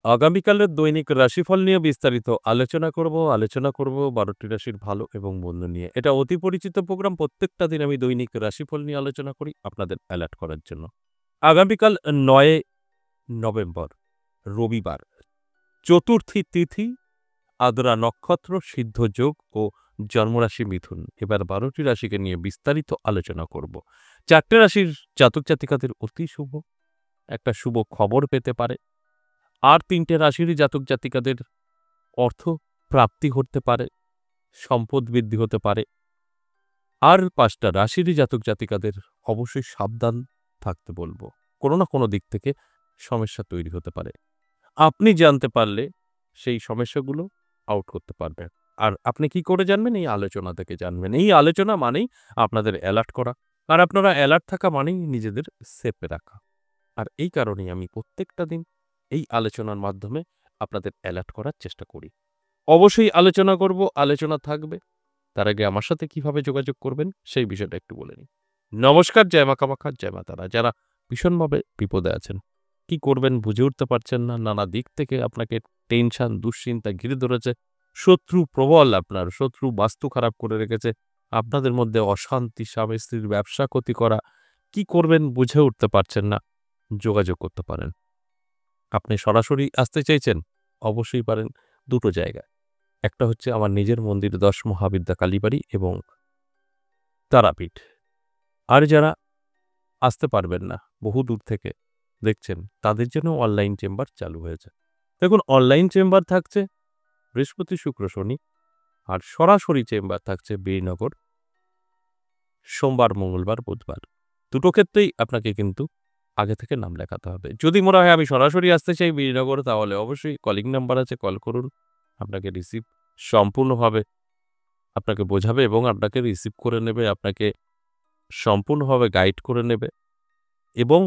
আগামীকালের দৈনিক রাশিফল নিয়ে বিস্তারিত আলোচনা করব ১২টি রাশির ভালো এবং মন্দ নিয়ে। এটা অতি পরিচিত প্রোগ্রাম। প্রত্যেকটা দিন আমি দৈনিক রাশিফল নিয়ে আলোচনা করি আপনাদের অ্যালার্ট করার জন্য। আগামীকাল ৯ নভেম্বর রবিবার, চতুর্থী তিথি, আদ্রা নক্ষত্র, সিদ্ধ যোগ ও জন্মরাশি মিথুন। এবার ১২টি রাশিকে নিয়ে বিস্তারিত আলোচনা করব। ৪টে রাশির জাতক জাতিকাদের অতি শুভ, একটা শুভ খবর পেতে পারে। আর ৩টে রাশিরই জাতক জাতিকাদের অর্থ প্রাপ্তি ঘটতে পারে, সম্পদ বৃদ্ধি হতে পারে। আর ৫টা রাশিরই জাতক জাতিকাদের অবশ্যই সাবধান থাকতে বলব। কোনো না কোনো দিক থেকে সমস্যা তৈরি হতে পারে। আপনি জানতে পারলে সেই সমস্যাগুলো আউট করতে পারবেন। আর আপনি কি করে জানবেন? এই আলোচনা থেকে জানবেন। এই আলোচনা মানেই আপনাদের অ্যালার্ট করা। আর আপনারা অ্যালার্ট থাকা মানেই নিজেদের সেফে রাখা। আর এই কারণেই আমি প্রত্যেকটা দিন এই আলোচনার মাধ্যমে আপনাদের অ্যালার্ট করার চেষ্টা করি। অবশ্যই আলোচনা করব, আলোচনা থাকবে। তার আগে আমার সাথে কিভাবে যোগাযোগ করবেন সেই বিষয়টা একটু বলে নিই। নমস্কার, জয় মা কামাখ্যা, জয় মা তারা। যারা ভীষণভাবে বিপদে আছেন, কি করবেন বুঝে উঠতে পারছেন না, নানা দিক থেকে আপনাকে টেনশন, দুশ্চিন্তা ঘিরে ধরেছে, শত্রু প্রবল, আপনার শত্রু বাস্তু খারাপ করে রেখেছে, আপনাদের মধ্যে অশান্তি, স্বামী স্ত্রীর ব্যবসা ক্ষতি করা, কি করবেন বুঝে উঠতে পারছেন না, যোগাযোগ করতে পারেন। আপনি সরাসরি আসতে চাইছেন? অবশ্যই পারেন। দুটো জায়গায়। একটা হচ্ছে আমার নিজের মন্দির ১০ মহাবিদ্যা কালীবাড়ি এবং তারাপীঠ। আর যারা আসতে পারবেন না, বহু দূর থেকে দেখছেন, তাদের জন্য অনলাইন চেম্বার চালু হয়েছে। দেখুন, অনলাইন চেম্বার থাকছে বৃহস্পতি, শুক্র, শনি। আর সরাসরি চেম্বার থাকছে বীরনগর সোমবার, মঙ্গলবার, বুধবার। দুটো ক্ষেত্রেই আপনাকে কিন্তু আগে থেকে নাম লেখাতে হবে। যদি মনে হয় আমি সরাসরি আসতে চাই বীরনগর, তাহলে অবশ্যই কলিং নাম্বার আছে, কল করুন। আপনাকে রিসিভ সম্পূর্ণভাবে আপনাকে বোঝাবে এবং আপনাকে রিসিভ করে নেবে, আপনাকে সম্পূর্ণভাবে গাইড করে নেবে। এবং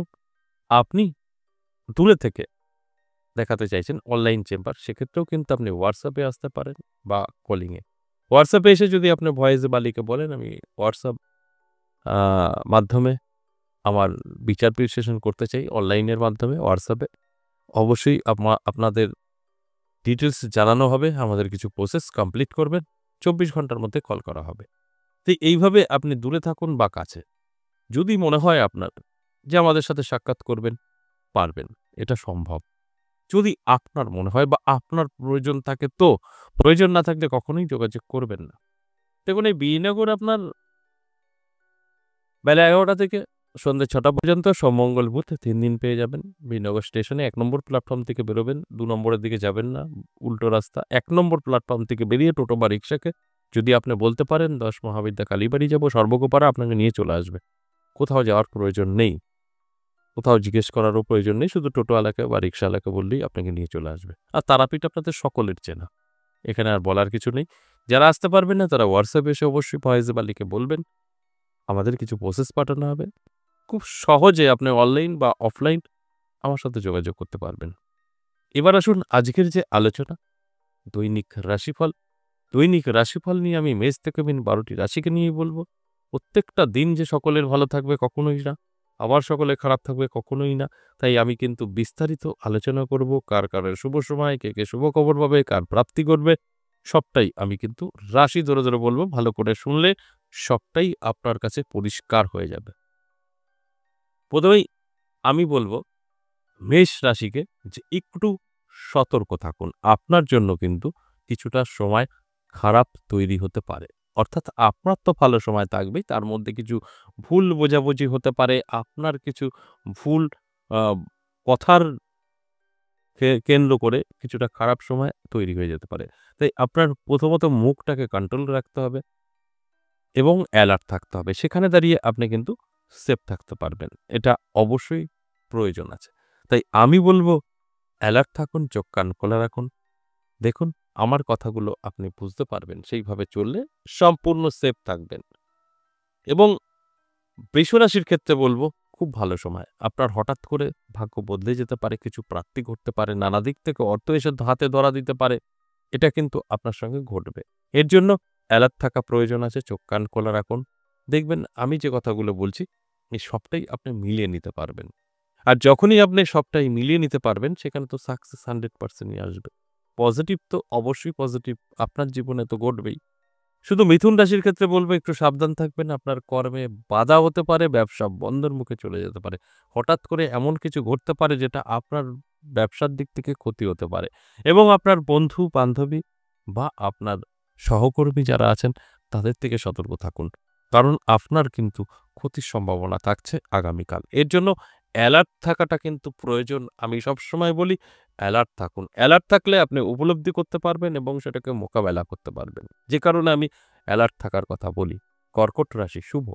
আপনি দূরে থেকে দেখাতে চাইছেন অনলাইন চেম্বার, সেক্ষেত্রেও কিন্তু আপনি হোয়াটসঅ্যাপে আসতে পারেন বা কলিংয়ে। হোয়াটসঅ্যাপে এসে যদি আপনি ভয়েসে বা লিখে বলেন, আমি হোয়াটসঅ্যাপ মাধ্যমে আমার বিচার বিশ্লেষণ করতে চাই অনলাইনের মাধ্যমে হোয়াটসঅ্যাপে, অবশ্যই আপনাদের ডিটেলস জানানো হবে। আমাদের কিছু প্রসেস কমপ্লিট করবেন, ২৪ ঘন্টার মধ্যে কল করা হবে। তো এইভাবে আপনি দূরে থাকুন বা কাছে, যদি মনে হয় আপনার যে আমাদের সাথে সাক্ষাৎ করবেন, পারবেন। এটা সম্ভব। যদি আপনার মনে হয় বা আপনার প্রয়োজন থাকে তো, প্রয়োজন না থাকলে কখনোই যোগাযোগ করবেন না। দেখুন, এই বীরনগর আপনার বেলা ১১টা থেকে সন্ধ্যে ৬টা পর্যন্ত সোম, মঙ্গল, বুধ ৩ দিন পেয়ে যাবেন। বীরনগর স্টেশনে ১ নম্বর প্ল্যাটফর্ম থেকে বেরোবেন, ২ নম্বরের দিকে যাবেন না, উল্টো রাস্তা। ১ নম্বর প্ল্যাটফর্ম থেকে বেরিয়ে টোটো বা রিক্সাকে যদি আপনি বলতে পারেন ১০ মহাবিদ্যা কালীবাড়ি যাব, সর্বগোপাড়া, আপনাকে নিয়ে চলে আসবে। কোথাও যাওয়ার প্রয়োজন নেই। কোথাও জিজ্ঞেস করারও প্রয়োজন নেই। শুধু টোটোওয়ালাকে বা রিক্সাওয়ালাকে বললেই আপনাকে নিয়ে চলে আসবে। আর তারাপীঠ আপনাদের সকলের চেনা। এখানে আর বলার কিছু নেই। যারা আসতে পারবেন না, তারা হোয়াটসঅ্যাপে এসে অবশ্যই ভয়েসে বা লিখে বলবেন। আমাদের কিছু প্রসেস পাঠানো হবে। খুব সহজে আপনি অনলাইন বা অফলাইন আমার সাথে যোগাযোগ করতে পারবেন। এবার আসুন আজকের যে আলোচনা, দৈনিক রাশিফল। দৈনিক রাশিফল নিয়ে আমি মেষ থেকে মিন ১২টি রাশিকে নিয়েই বলব। প্রত্যেকটা দিন যে সকলের ভালো থাকবে কখনোই না, আবার সকলের খারাপ থাকবে কখনোই না। তাই আমি কিন্তু বিস্তারিত আলোচনা করব, কার শুভ সময়, কে শুভ খবর পাবে, কার প্রাপ্তি ঘটবে, সবটাই আমি কিন্তু রাশি ধরে ধরে বলব। ভালো করে শুনলে সবটাই আপনার কাছে পরিষ্কার হয়ে যাবে। প্রথমেই আমি বলব মেষ রাশিকে যে একটু সতর্ক থাকুন। আপনার জন্য কিন্তু কিছুটা সময় খারাপ তৈরি হতে পারে। অর্থাৎ আপনার তো ভালো সময় থাকবেই, তার মধ্যে কিছু ভুল বোঝাবুঝি হতে পারে। আপনার কিছু ভুল আ কথার কেন্দ্র করে কিছুটা খারাপ সময় তৈরি হয়ে যেতে পারে। তাই আপনার প্রথমত মুখটাকে কন্ট্রোল রাখতে হবে এবং অ্যালার্ট থাকতে হবে। সেখানে দাঁড়িয়ে আপনি কিন্তু সেফ থাকতে পারবেন। এটা অবশ্যই প্রয়োজন আছে। তাই আমি বলব অ্যালার্ট থাকুন, চোখ কান খোলা রাখুন। দেখুন, আমার কথাগুলো আপনি বুঝতে পারবেন। সেইভাবে চললে সম্পূর্ণ সেফ থাকবেন। এবং বৃষরাশির ক্ষেত্রে বলব, খুব ভালো সময়। আপনার হঠাৎ করে ভাগ্য বদলে যেতে পারে, কিছু প্রাপ্তি ঘটতে পারে, নানা দিক থেকে অর্থ এসে হাতে ধরা দিতে পারে। এটা কিন্তু আপনার সঙ্গে ঘটবে। এর জন্য অ্যালার্ট থাকা প্রয়োজন আছে, চোখ কান খোলা রাখুন। দেখবেন আমি যে কথাগুলো বলছি, এই সবটাই আপনি মিলিয়ে নিতে পারবেন। আর যখনই আপনি সবটাই মিলিয়ে নিতে পারবেন, সেখানে তো সাকসেস 100% ই আসবে। পজিটিভ তো অবশ্যই পজিটিভ আপনার জীবনে তো ঘটবেই। শুধু মিথুন রাশির ক্ষেত্রে বলব একটু সাবধান থাকবেন। আপনার কর্মে বাধা হতে পারে, ব্যবসা বন্ধের মুখে চলে যেতে পারে। হঠাৎ করে এমন কিছু ঘটতে পারে যেটা আপনার ব্যবসার দিক থেকে ক্ষতি হতে পারে এবং আপনার বন্ধু-বান্ধবী বা আপনার সহকর্মী যারা আছেন তাদের থেকে সতর্ক থাকুন। কারণ আপনার কিন্তু ক্ষতির সম্ভাবনা থাকছে আগামীকাল। এর জন্য অ্যালার্ট থাকাটা কিন্তু প্রয়োজন। আমি সবসময় বলি অ্যালার্ট থাকুন। অ্যালার্ট থাকলে আপনি উপলব্ধি করতে পারবেন এবং সেটাকে মোকাবেলা করতে পারবেন। যে কারণে আমি অ্যালার্ট থাকার কথা বলি। কর্কট রাশি শুভ।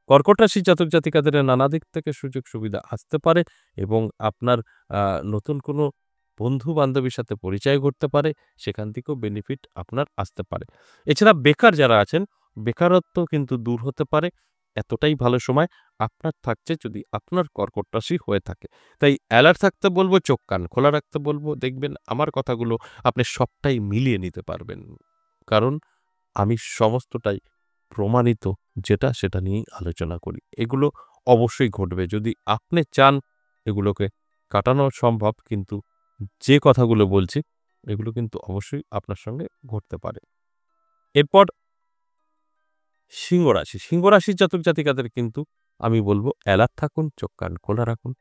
কর্কট রাশির জাতক জাতিকাদের নানা দিক থেকে সুযোগ সুবিধা আসতে পারে এবং আপনার আ নতুন কোনো বন্ধু-বান্ধবীর সাথে পরিচয় ঘটতে পারে। সেখান থেকেও বেনিফিট আপনার আসতে পারে। এছাড়া বেকার যারা আছেন, বেকারত্ব কিন্তু দূর হতে পারে। এতটাই ভালো সময় আপনার থাকছে যদি আপনার কর্কট রাশি হয়ে থাকে। তাই অ্যালার্ট থাকতে বলব, চোখ কান খোলা রাখতে বলব। দেখবেন আমার কথাগুলো আপনি সবটাই মিলিয়ে নিতে পারবেন। কারণ আমি সমস্তটাই প্রমাণিত যেটা সেটা নিয়েই আলোচনা করি। এগুলো অবশ্যই ঘটবে। যদি আপনি চান এগুলোকে কাটানো সম্ভব কিন্তু যে কথাগুলো বলছি এগুলো কিন্তু অবশ্যই আপনার সঙ্গে ঘটতে পারে। এরপর সিংহ রাশি। সিংহ রাশির জাতক জাতিকাদের কিন্তু আমি বলব অ্যালার্ট থাকুন, চোখ কান খোলা রাখুন।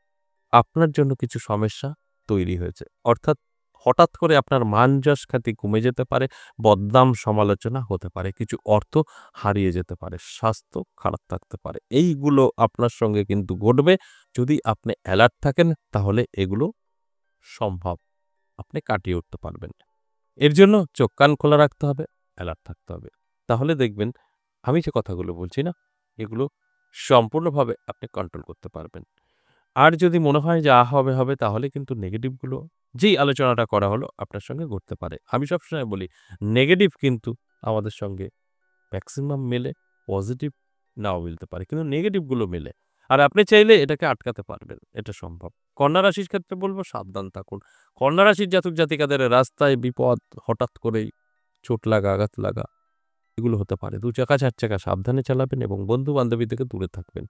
আপনার জন্য কিছু সমস্যা তৈরি হয়েছে। অর্থাৎ হঠাৎ করে আপনার মান-যশ খ্যাতি কমে যেতে পারে, বদনাম সমালোচনা হতে পারে, কিছু অর্থ হারিয়ে যেতে পারে, স্বাস্থ্য খারাপ থাকতে পারে। এইগুলো আপনার সঙ্গে কিন্তু ঘটবে। যদি আপনি অ্যালার্ট থাকেন তাহলে এগুলো সম্ভব। আপনি কাটিয়ে উঠতে পারবেন। এর জন্য চোখ কান খোলা রাখতে হবে, অ্যালার্ট থাকতে হবে। তাহলে দেখবেন আমি যে কথাগুলো বলছি না, এগুলো সম্পূর্ণভাবে আপনি কন্ট্রোল করতে পারবেন। আর যদি মনে হয় যে হবে, হবে তাহলে কিন্তু নেগেটিভ গুলো যেই আলোচনাটা করা হলো আপনার সঙ্গে ঘটতে পারে। আমি সবসময় বলি নেগেটিভ কিন্তু আমাদের সঙ্গে মেক্সিমাম মেলে, পজিটিভ নাও মিলতে পারে। কিন্তু নেগেটিভ গুলো মেলে। আর আপনি চাইলে এটাকে আটকাতে পারবেন। এটা সম্ভব। কন্যা রাশির ক্ষেত্রে বলব সাবধান থাকুন। কন্যা রাশির জাতক জাতিকাদের রাস্তায় বিপদ হঠাৎ করেই চোট লাগা, আঘাত লাগা এগুলো হতে পারে। ২ চাকা ৪ চাকা সাবধানে চালাবেন এবং বন্ধু-বান্ধবী থেকে দূরে থাকবেন।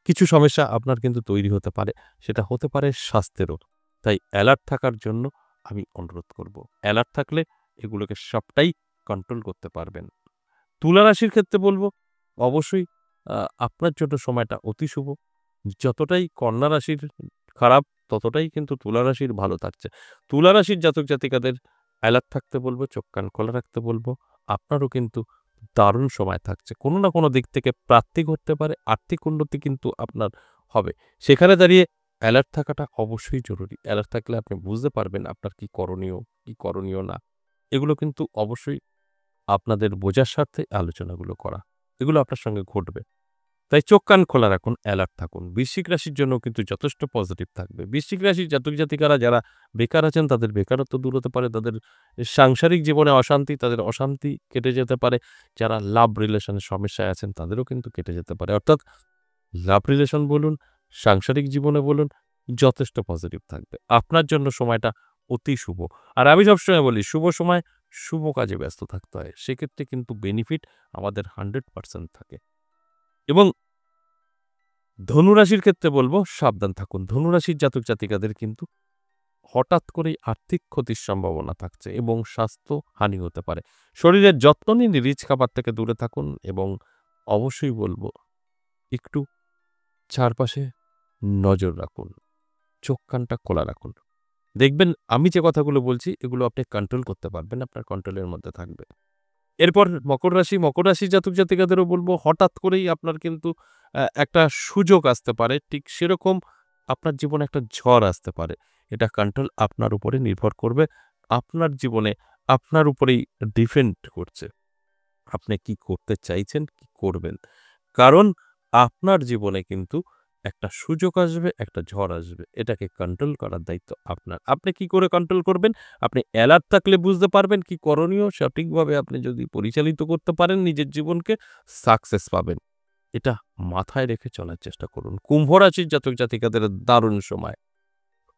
কিছু সমস্যা আপনার কিন্তু তৈরি হতে পারে। সেটা হতে পারে স্বাস্থ্যেরও। তাই অ্যালার্ট থাকার জন্য আমি অনুরোধ করব। অ্যালার্ট থাকলে এগুলোকে সবটাই কন্ট্রোল করতে পারবেন। তুলা রাশির ক্ষেত্রে বলব অবশ্যই আ আপনার জন্য সময়টা অতি শুভ। যতটাই কন্যা রাশির খারাপ ততটাই কিন্তু তুলা রাশির ভালো থাকছে। তুলা রাশির জাতক জাতিকাদের অ্যালার্ট থাকতে বলব, চোখ কান খোলা রাখতে বলব। আপনারও কিন্তু দারুণ সময় থাকছে। কোনো না কোনো দিক থেকে প্রাপ্তি ঘটতে পারে, আর্থিক উন্নতি কিন্তু আপনার হবে। সেখানে দাঁড়িয়ে অ্যালার্ট থাকাটা অবশ্যই জরুরি। অ্যালার্ট থাকলে আপনি বুঝতে পারবেন আপনার কি করণীয়, কি করণীয় না। এগুলো কিন্তু অবশ্যই আপনাদের বোঝার স্বার্থে আলোচনাগুলো করা। এগুলো আপনার সঙ্গে ঘটবে। তাই চোখ কান খোলা রাখুন, অ্যালার্ট থাকুন। বৃশ্চিক রাশির জন্য কিন্তু যথেষ্ট পজিটিভ থাকবে। বৃশ্চিক রাশির জাতক জাতিকারা যারা বেকার আছেন তাদের বেকারত্ব দূর হতে পারে, তাদের সাংসারিক জীবনে অশান্তি, তাদের অশান্তি কেটে যেতে পারে। যারা লাভ রিলেশনের সমস্যায় আছেন তাদেরও কিন্তু কেটে যেতে পারে। অর্থাৎ লাভ রিলেশন বলুন, সাংসারিক জীবনে বলুন যথেষ্ট পজিটিভ থাকবে। আপনার জন্য সময়টা অতি শুভ। আর আমি সবসময় বলি শুভ সময় শুভ কাজে ব্যস্ত থাকতে হয়। সেক্ষেত্রে কিন্তু বেনিফিট আমাদের 100% থাকে এবং ধনুরাশির ক্ষেত্রে বলব সাবধান থাকুন। ধনুরাশির জাতক জাতিকাদের কিন্তু হঠাৎ করেই আর্থিক ক্ষতির সম্ভাবনা থাকছে এবং স্বাস্থ্য হানি হতে পারে। শরীরের যত্ন নিন, রিচ খাবার থেকে দূরে থাকুন এবং অবশ্যই বলব একটু চারপাশে নজর রাখুন। চোখ কানটা খোলা রাখুন। দেখবেন আমি যে কথাগুলো বলছি এগুলো আপনি কন্ট্রোল করতে পারবেন। আপনার কন্ট্রোলের মধ্যে থাকবে। এরপর মকর রাশি, মকর রাশির জাতক জাতিকাদেরও বলব হঠাৎ করেই আপনার কিন্তু একটা সুযোগ আসতে পারে। ঠিক সেরকম আপনার জীবনে একটা ঝড় আসতে পারে। এটা কন্ট্রোল আপনার উপরে নির্ভর করবে। আপনার জীবনে আপনার উপরেই ডিপেন্ড করছে। আপনি কি করতে চাইছেন, কি করবেন? কারণ আপনার জীবনে কিন্তু একটা সুযোগ আসবে, একটা ঝড় আসবে। এটাকে কন্ট্রোল করার দায়িত্ব আপনার। আপনি কি করে কন্ট্রোল করবেন? আপনি অ্যালার্ট থাকলে বুঝতে পারবেন কি করণীয়। সঠিকভাবে আপনি যদি পরিচালিত করতে পারেন নিজের জীবনকে, সাকসেস পাবেন। এটা মাথায় রেখে চলার চেষ্টা করুন। কুম্ভ রাশির জাতক জাতিকাদের দারুণ সময়।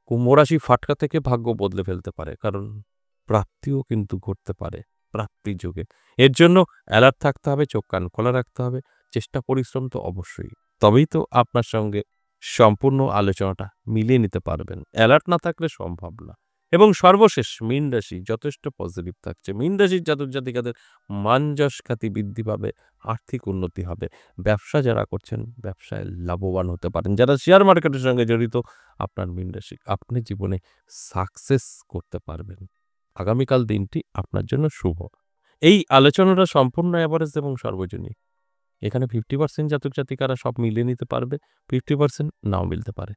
কুম্ভ রাশি ফাটকা থেকে ভাগ্য বদলে ফেলতে পারে। কারণ প্রাপ্তিও কিন্তু ঘটতে পারে প্রাপ্তির যুগে। এর জন্য অ্যালার্ট থাকতে হবে, চোখ কান খোলা রাখতে হবে। চেষ্টা পরিশ্রম তো অবশ্যই। তবেই তো আপনার সঙ্গে সম্পূর্ণ আলোচনাটা মিলিয়ে নিতে পারবেন। অ্যালার্ট না থাকলে সম্ভব না। এবং সর্বশেষ মীন রাশি যথেষ্ট পজিটিভ থাকছে। মীন রাশির জাতক-জাতিকাদের মান-যশ খ্যাতি বৃদ্ধি পাবে, আর্থিক উন্নতি হবে। ব্যবসা যারা করছেন, ব্যবসায় লাভবান হতে পারেন। যারা শেয়ার মার্কেটের সঙ্গে জড়িত, আপনার মীন রাশি, আপনি জীবনে সাকসেস করতে পারবেন। আগামীকাল দিনটি আপনার জন্য শুভ। এই আলোচনাটা সম্পূর্ণ এভারেজ এবং সর্বজনীন। এখানে 50% জাতক-জাতিকারা সব মিলিয়ে নিতে পারবে, 50% নাও মিলতে পারে।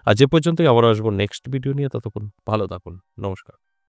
আজ এ পর্যন্তই, আবারও আসবো নেক্সট ভিডিও নিয়ে। ততক্ষণ ভালো থাকুন। নমস্কার।